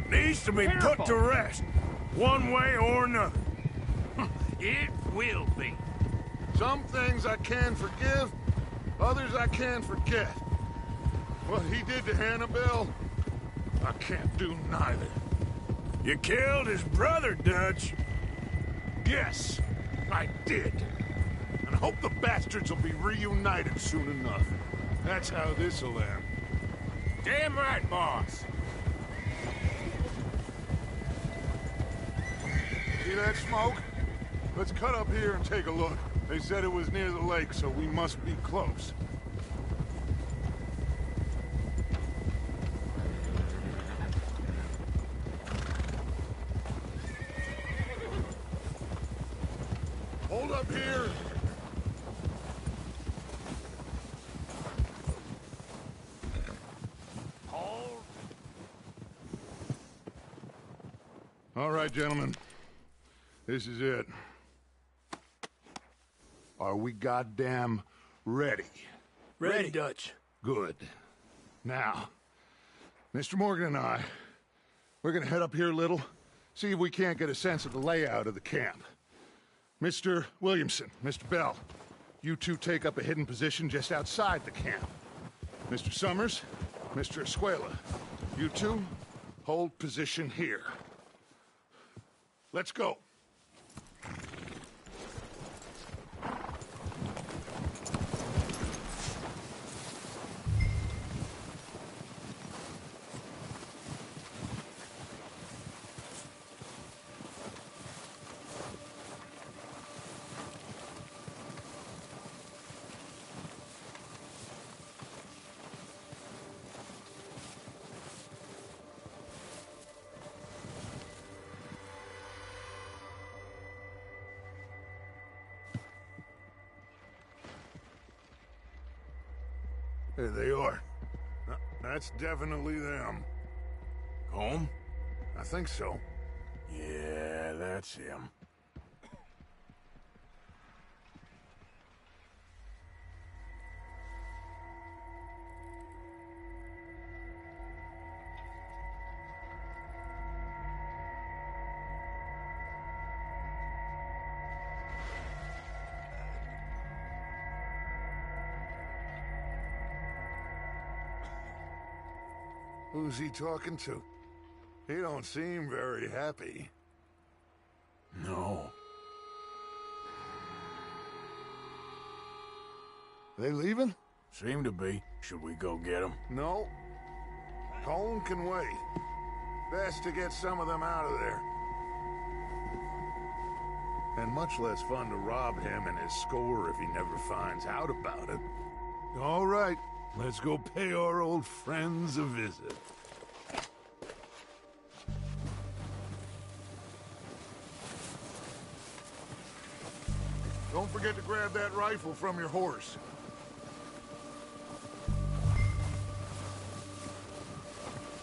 needs to be put to rest, one way or another. It will be. Some things I can forgive, others I can forget. What he did to Annabelle, I can't do neither. You killed his brother, Dutch. Yes, I did. And I hope the bastards will be reunited soon enough. That's how this'll end. Damn right, boss. See that smoke? Let's cut up here and take a look. They said it was near the lake, so we must be close. Hold up here! Hold. All right, gentlemen. This is it. Are we goddamn ready? Ready, Dutch. Good. Now, Mr. Morgan and I, we're gonna head up here a little, see if we can't get a sense of the layout of the camp. Mr. Williamson, Mr. Bell, you two take up a hidden position just outside the camp. Mr. Summers, Mr. Escuela, you two hold position here. Let's go. There they are. That's definitely them. Home? I think so. Yeah, that's him. Who's he talking to? He don't seem very happy. No. They leaving? Seem to be. Should we go get them? No. Colm can wait. Best to get some of them out of there. And much less fun to rob him and his score if he never finds out about it. All right, let's go pay our old friends a visit. Don't forget to grab that rifle from your horse.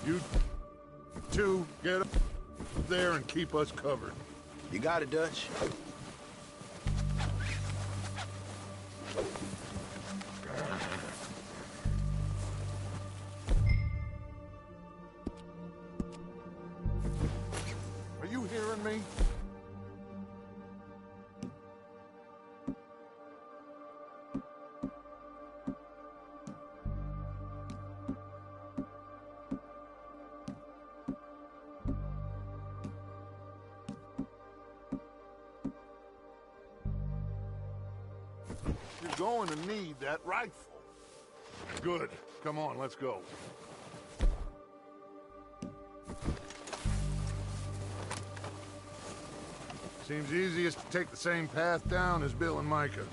You two get up there and keep us covered. You got it, Dutch. Are you hearing me? You're going to need that rifle. Good. Come on, let's go. Seems easiest to take the same path down as Bill and Micah.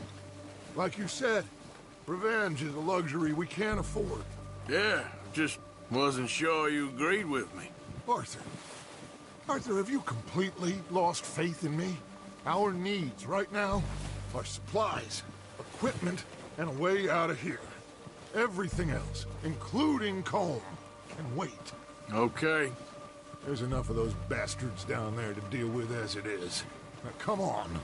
Like you said, revenge is a luxury we can't afford. Yeah, just wasn't sure you agreed with me. Arthur. Arthur, have you completely lost faith in me? Our needs right now are supplies, equipment, and a way out of here. Everything else, including Colm, can wait. Okay. There's enough of those bastards down there to deal with as it is. Now, come on.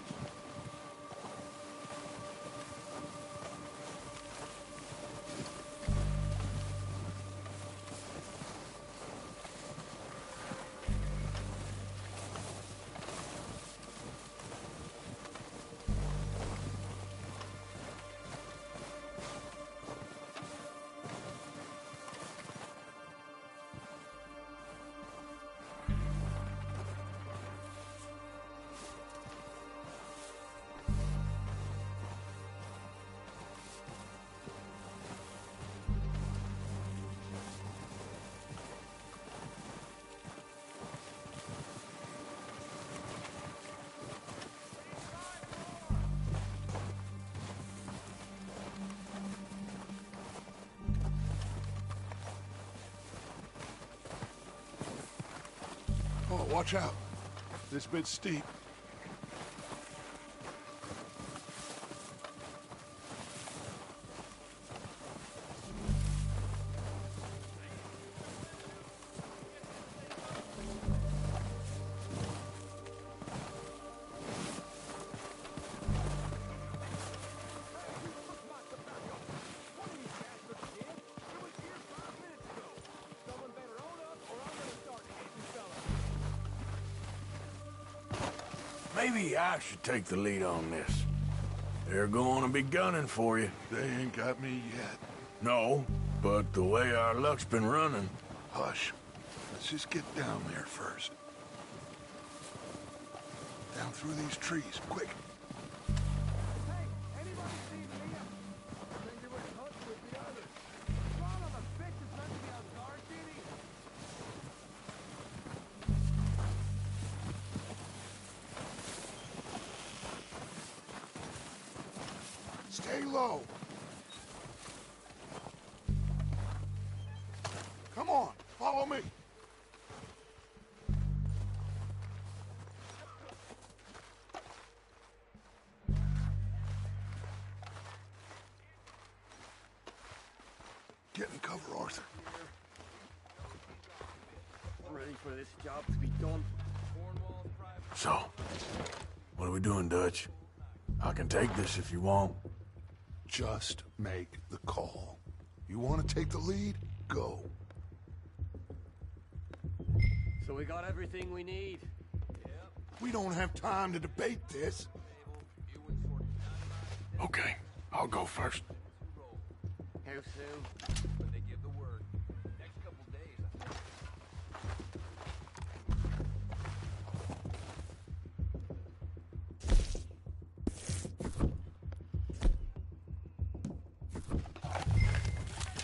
watch out. This bit's steep. Maybe I should take the lead on this. They're going to be gunning for you. They ain't got me yet. No, but the way our luck's been running... Hush. Let's just get down there first. Down through these trees, quick. Stay low. Come on, follow me. Get in cover, Arthur. Ready for this job to be done. So, what are we doing, Dutch? I can take this if you want. Just make the call. You want to take the lead? Go. So we got everything we need. We don't have time to debate this. Okay, I'll go first. How soon? When they give the word. Next couple days, I think.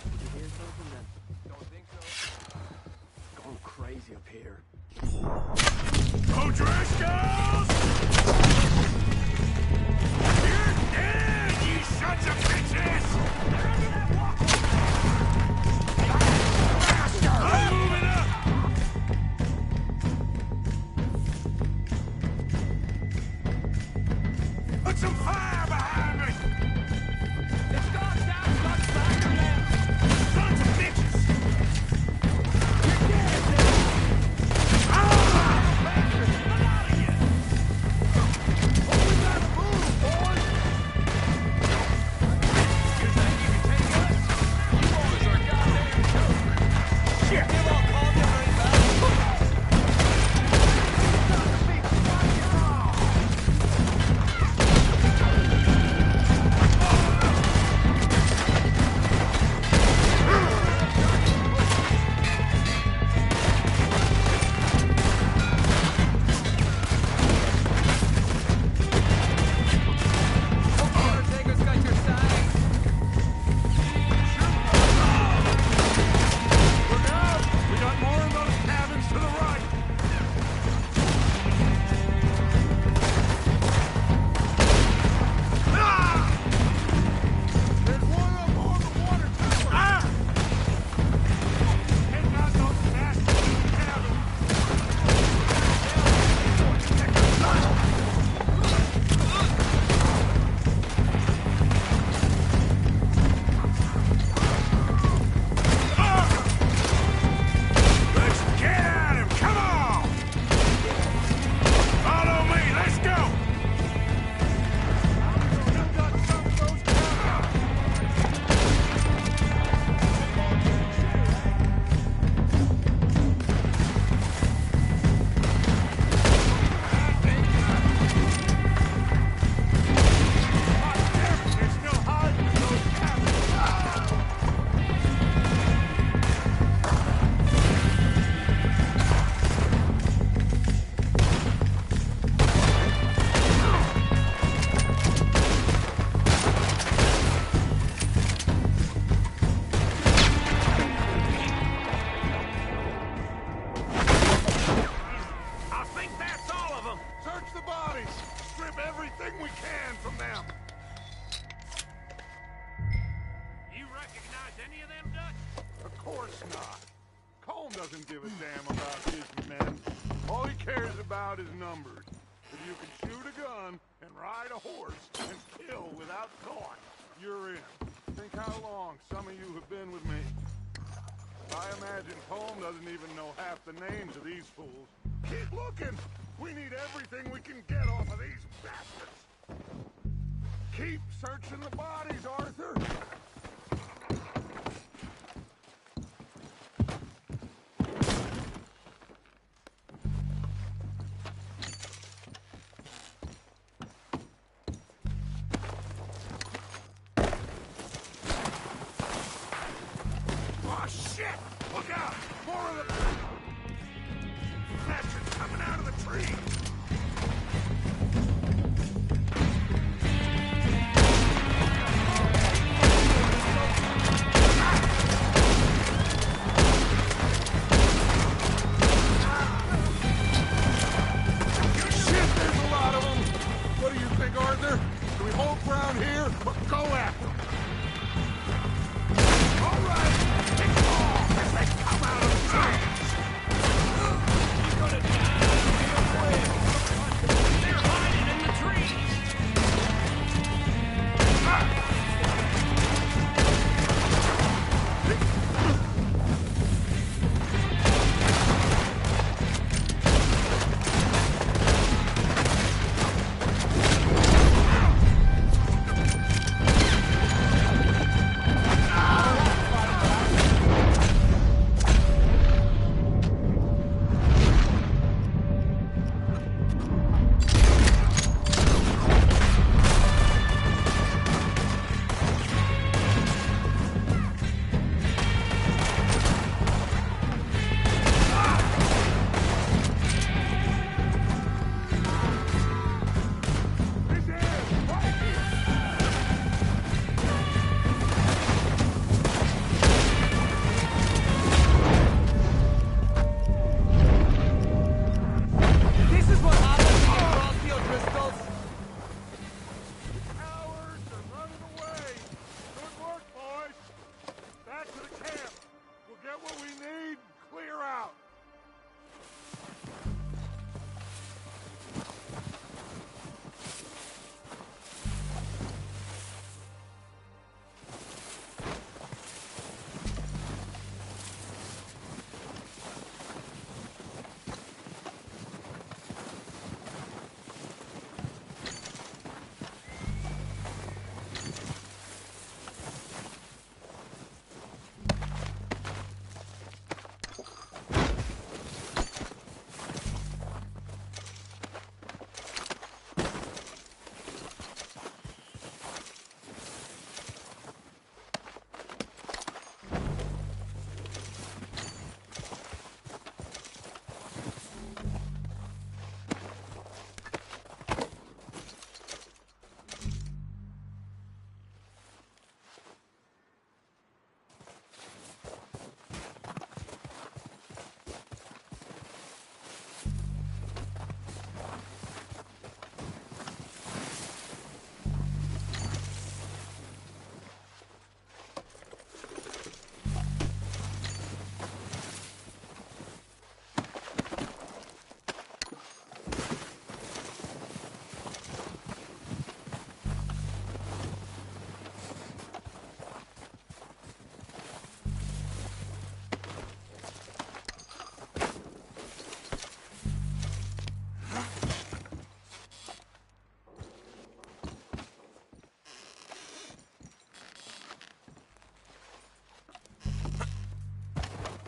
Did you hear something then? Don't think so. Going crazy up here. O'Driscolls! You're dead, you sons of bitches! They're under that walkway! I'm moving up! Put some fire behind me! It's gone down, God's back again! Sons of bitches! You're dead, then! Ah! A lot of you! doesn't give a damn about his men. All he cares about is numbers. If you can shoot a gun and ride a horse and kill without thought, you're in. Think how long some of you have been with me. I imagine Home doesn't even know half the names of these fools. Keep looking! We need everything we can get off of these bastards! Keep searching the bodies, Arthur! Oh, shit! Look out! More of them! Bastards coming out of the tree! Shit, there's a lot of them! What do you think, Arthur? Do we hold ground here or go after them? All right! Kick off as they come out of the trees! You're gonna die real quick! They're hiding in the trees! This is what happens when you cross the O'Driscolls. Cowards are running away! Good work, boys! Back to the camp! We'll get what we need, clear out!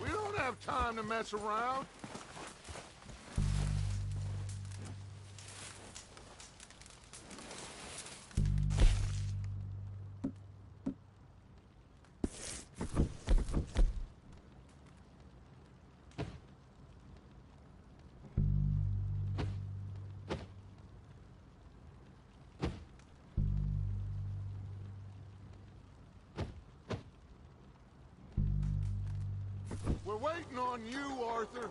We don't have time to mess around. We're waiting on you, Arthur.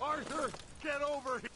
Arthur, get over here.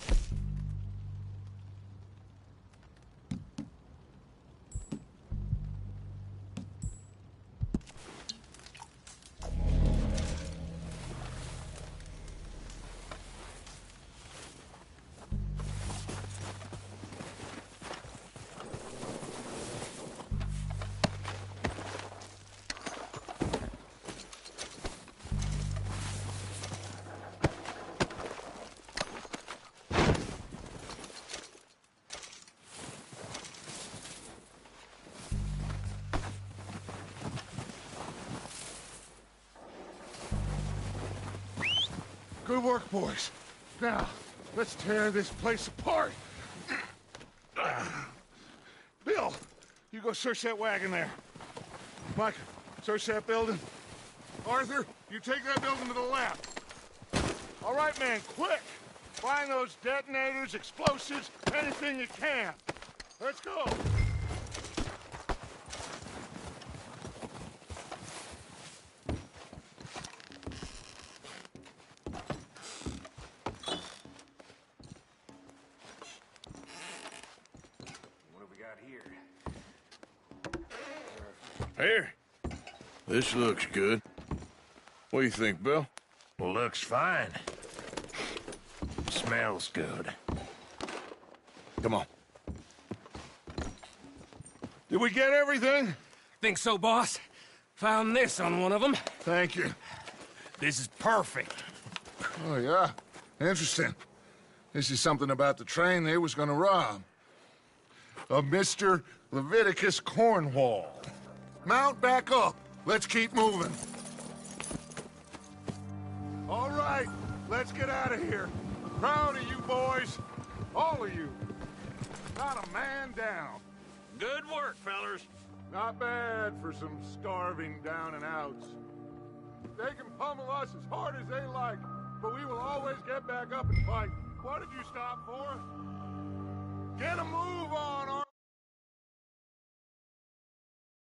Good work, boys. Now, let's tear this place apart. Bill, you go search that wagon there. Mike, search that building. Arthur, you take that building to the left. All right, man, quick! Find those detonators, explosives, anything you can. Let's go! What have we got here? Here. This looks good. What do you think, Bill? Looks fine. Smells good. Come on. Did we get everything? Think so, boss? Found this on one of them. Thank you. This is perfect. Oh, yeah? Interesting. This is something about the train they was gonna rob. Of Mr. Leviticus Cornwall. Mount back up. Let's keep moving. All right, let's get out of here. Proud of you boys. All of you. Not a man down. Good work, fellers. Not bad for some starving down and outs. They can pummel us as hard as they like, but we will always get back up and fight. What did you stop for? Get a move on,